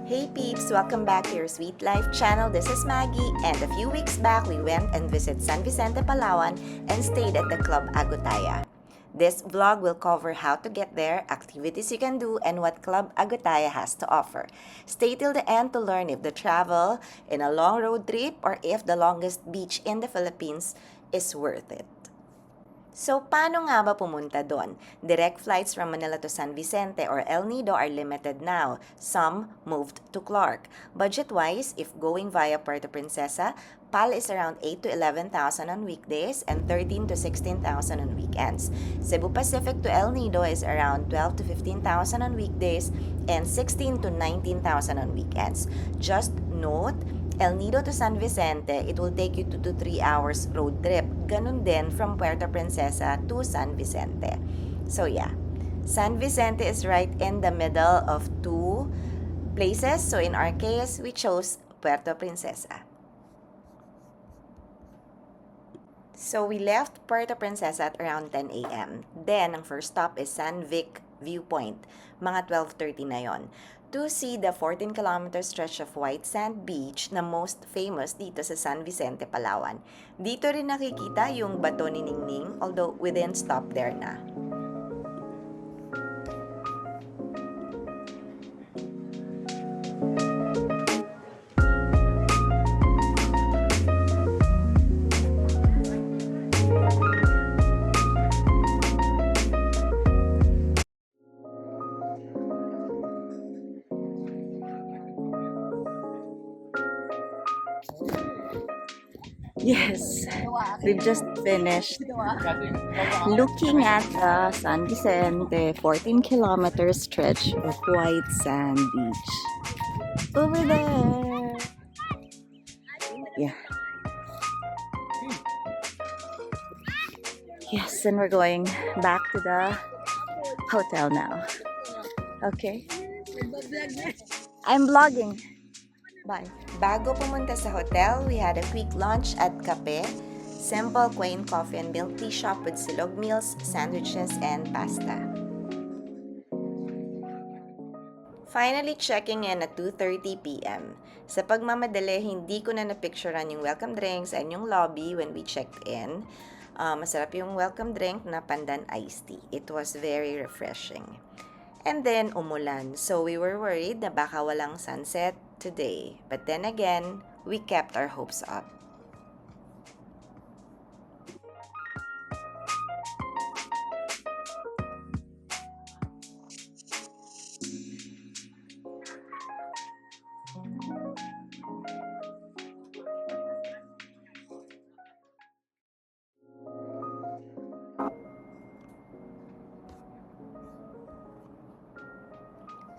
Hey peeps! Welcome back to your Sweet Life channel. This is Maggie, and a few weeks back we went and visited San Vicente Palawan and stayed at the Club Agutaya. This vlog will cover how to get there, activities you can do, and what Club Agutaya has to offer. Stay till the end to learn if the travel in a long road trip or if the longest beach in the Philippines is worth it. So, paano nga ba pumunta doon? Direct flights from Manila to San Vicente or El Nido are limited now. Some moved to Clark. Budget-wise, if going via Puerto Princesa, PAL is around 8 to 11,000 on weekdays and 13 to 16,000 on weekends. Cebu Pacific to El Nido is around 12 to 15,000 on weekdays and 16 to 19,000 on weekends. Just note, El Nido to San Vicente, it will take you 2 to 3 hours road trip. Ganun din from Puerto Princesa to San Vicente. So yeah, San Vicente is right in the middle of two places. So in our case, we chose Puerto Princesa. So we left Puerto Princesa at around 10 a.m. Then, ang first stop is San Vic Viewpoint. Mga 12:30 na yon. To see the 14-kilometer stretch of white sand beach na most famous dito sa San Vicente, Palawan. Dito rin nakikita yung bato ni Ningning, although we didn't stop there na. Yes, we've just finished looking at the San Vicente 14-kilometer stretch of white sand beach. Over there! Yeah. Yes, and we're going back to the hotel now. Okay? I'm vlogging. Bye. Bago pumunta sa hotel, we had a quick lunch at Cafe. Simple, quaint coffee and milk tea shop with silog meals, sandwiches, and pasta. Finally checking in at 2:30 p.m. Sa pagmamadali, hindi ko na napicturean yung welcome drinks and yung lobby when we checked in. Masarap yung welcome drink na pandan iced tea. It was very refreshing. And then, umulan. So, we were worried na baka walang sunset today. But then again, we kept our hopes up.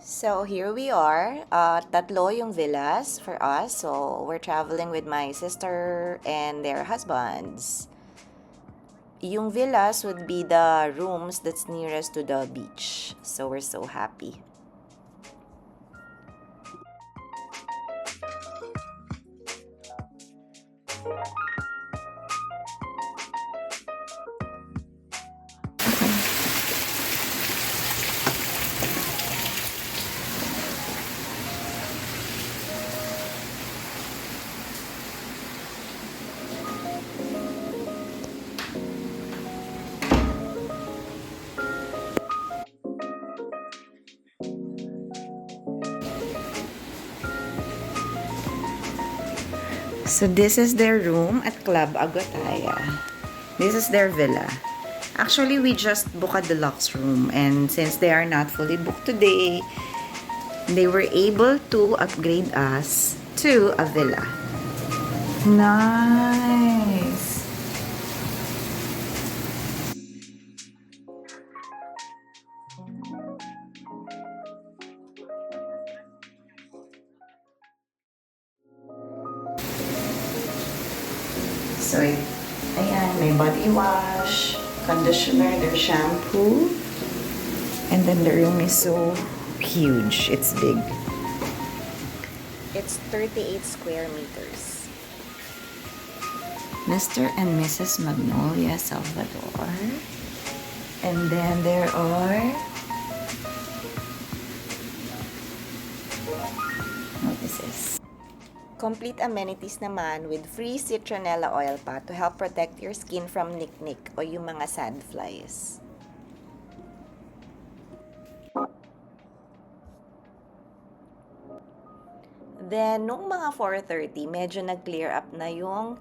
So, here we are. Tatlo yung villas for us. So, we're traveling with my sister and their husbands. Yung villas would be the rooms that's nearest to the beach. So, we're so happy. So this is their room at Club Agutaya. This is their villa. Actually, we just booked a deluxe room, and since they are not fully booked today, they were able to upgrade us to a villa. Nice! So, ayan, may body wash, conditioner, their shampoo, and then the room is so huge. It's big. It's 38 square meters. Mr. and Mrs. Magnolia Salvador. And then there are how this is. Complete amenities naman with free citronella oil pa to help protect your skin from nick-nick o yung mga sandflies. Then, nung mga 4:30, medyo nag-clear up na yung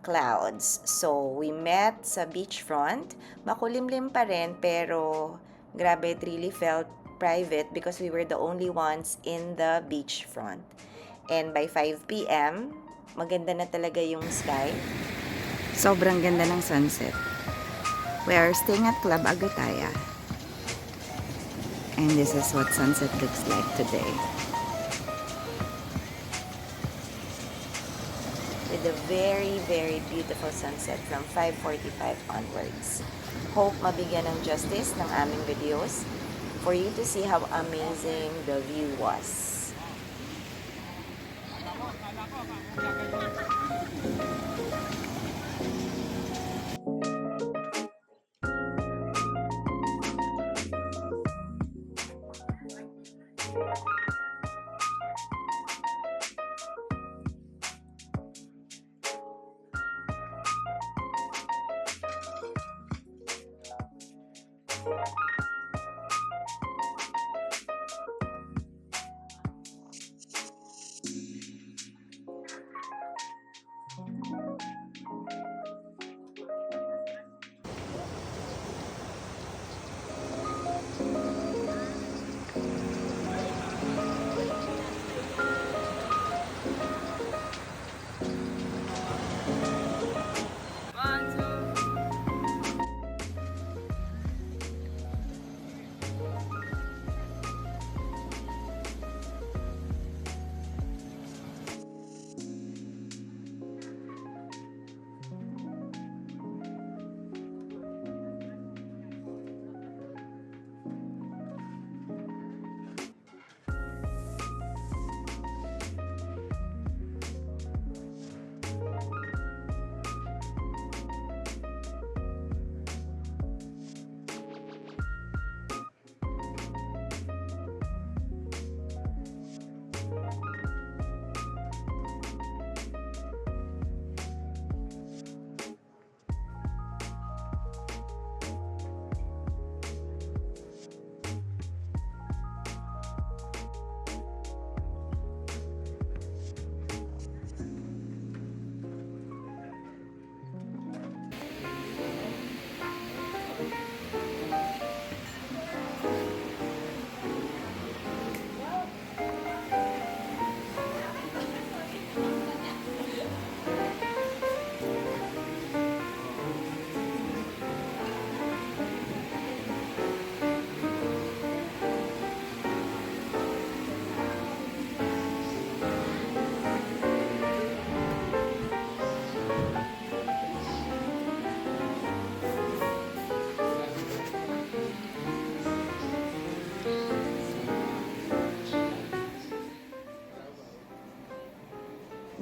clouds. So, we met sa beachfront. Makulimlim pa rin, pero grabe, it really felt private because we were the only ones in the beachfront. And by 5 p.m., maganda na talaga yung sky. Sobrang ganda ng sunset. We are staying at Club Agutaya. And this is what sunset looks like today. With a very, very beautiful sunset from 5:45 onwards. Hope mabigyan ng justice ng aming videos for you to see how amazing the view was.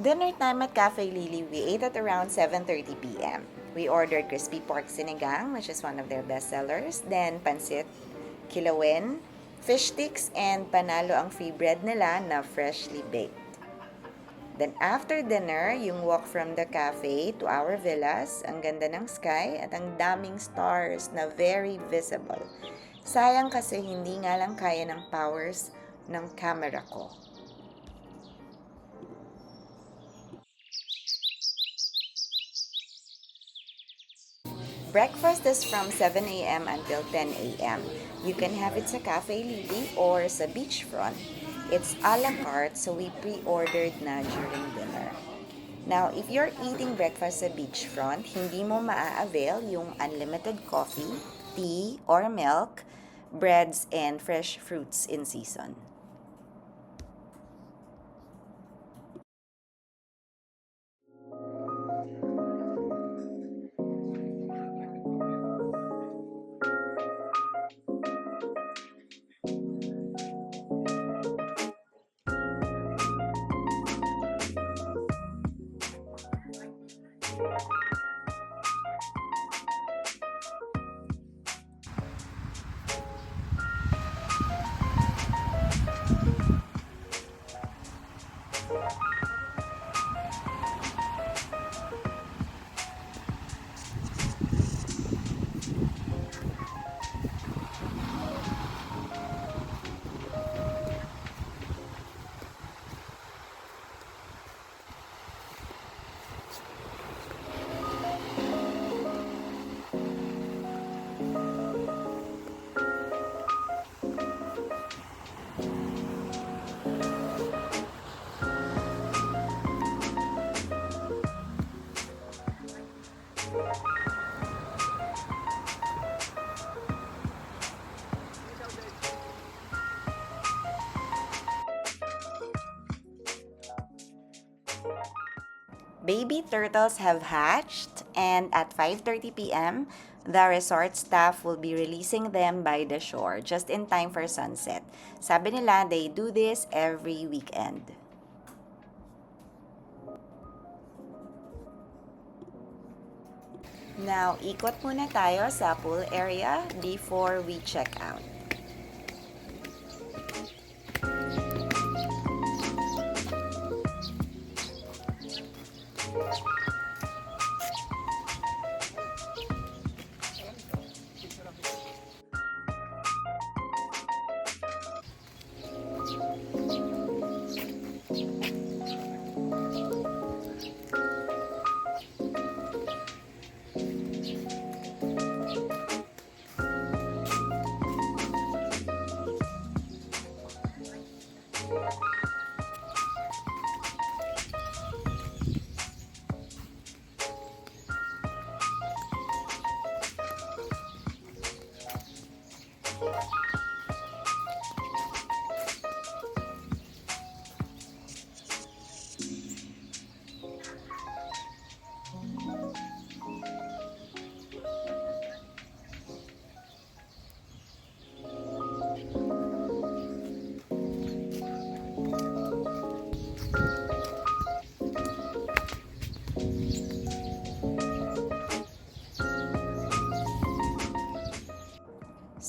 Dinner time at Cafe Lilly, we ate at around 7:30 p.m. We ordered crispy pork sinigang, which is one of their best sellers, then pansit, kilawin, fish sticks, and panalo ang free bread nila na freshly baked. Then after dinner, yung walk from the cafe to our villas, ang ganda ng sky at ang daming stars na very visible. Sayang kasi hindi nga lang kaya ng powers ng camera ko. Breakfast is from 7 a.m. until 10 a.m. You can have it sa Cafe Lilly or sa beachfront. It's a la carte, so we pre-ordered na during dinner. Now, if you're eating breakfast sa beachfront, hindi mo maa-avail yung unlimited coffee, tea, or milk, breads, and fresh fruits in season. Baby turtles have hatched, and at 5:30 p.m., the resort staff will be releasing them by the shore just in time for sunset. Sabi nila, they do this every weekend. Now, ikot muna tayo sa pool area before we check out.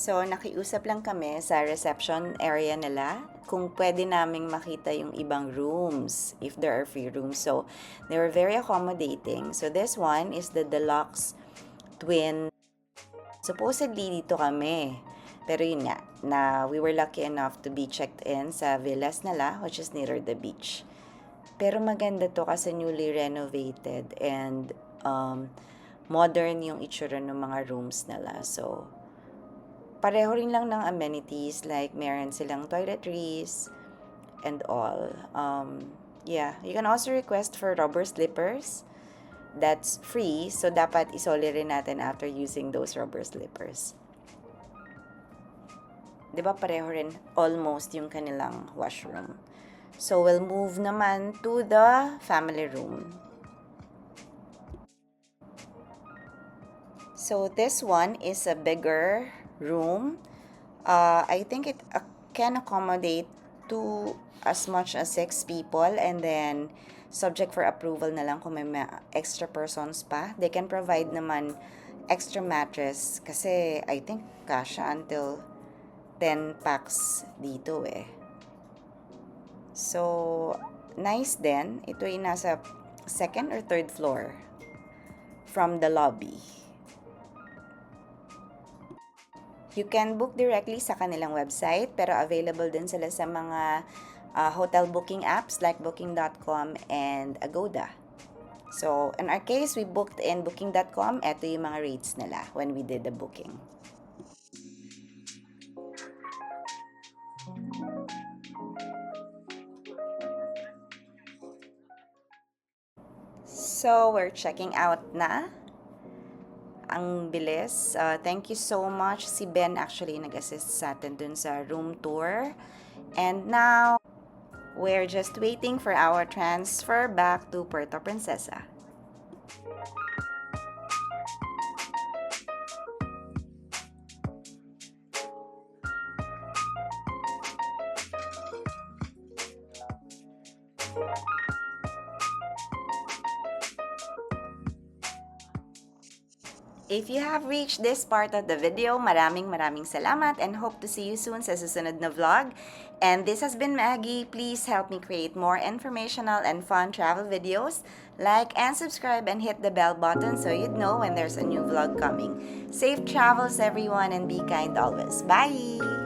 So, nakiusap lang kami sa reception area nila kung pwede naming makita yung ibang rooms, if there are free rooms. So, they were very accommodating. So, this one is the deluxe twin. Supposedly, dito kami. Pero yun nga, na we were lucky enough to be checked in sa villas nila, which is near the beach. Pero maganda to kasi newly renovated and modern yung itsura ng mga rooms nila. So, pareho rin lang ng amenities like meron silang toiletries and all. Yeah, you can also request for rubber slippers. That's free, so dapat isoli rin natin after using those rubber slippers. 'Di ba pareho rin almost yung kanilang washroom. So we'll move naman to the family room. So this one is a bigger room. I think it can accommodate as much as 6 people, and then subject for approval na lang kung may extra persons pa. They can provide naman extra mattress kasi I think kasha until 10 packs dito eh. So, nice din. Ito ay nasa second or third floor from the lobby. You can book directly sa kanilang website, pero available din sila sa mga hotel booking apps like booking.com and Agoda. So, in our case, we booked in booking.com. Ito yung mga rates nila when we did the booking. So, we're checking out na. Ang bilis. Thank you so much. Si Ben actually nag-assist sa atin dun sa room tour. And now, we're just waiting for our transfer back to Puerto Princesa. If you have reached this part of the video, maraming salamat and hope to see you soon sa susunod na vlog. And this has been Maggie. Please help me create more informational and fun travel videos. Like and subscribe and hit the bell button so you'd know when there's a new vlog coming. Safe travels everyone and be kind always. Bye!